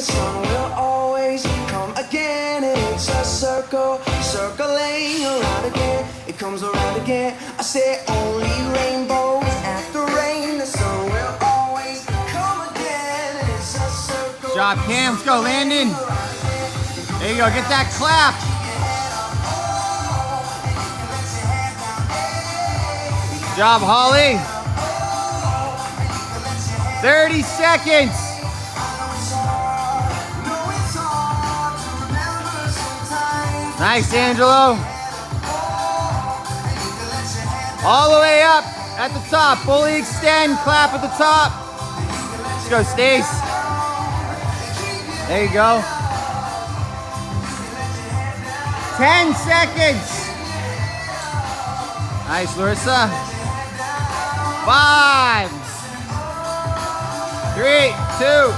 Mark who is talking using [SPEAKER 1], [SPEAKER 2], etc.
[SPEAKER 1] sun will always come again. And it's a circle, circling around again. It comes around again. I say only rainbows after rain. The sun will always come again. And it's a circle.
[SPEAKER 2] Job, Cam. Let's go, Landon. There you go. Get that clap. Good job, Holly. 30 seconds. Nice, Angelo. All the way up at the top. Fully extend. Clap at the top. Let's go, Stace. There you go. 10 seconds. Nice, Larissa. 5, 3, 2.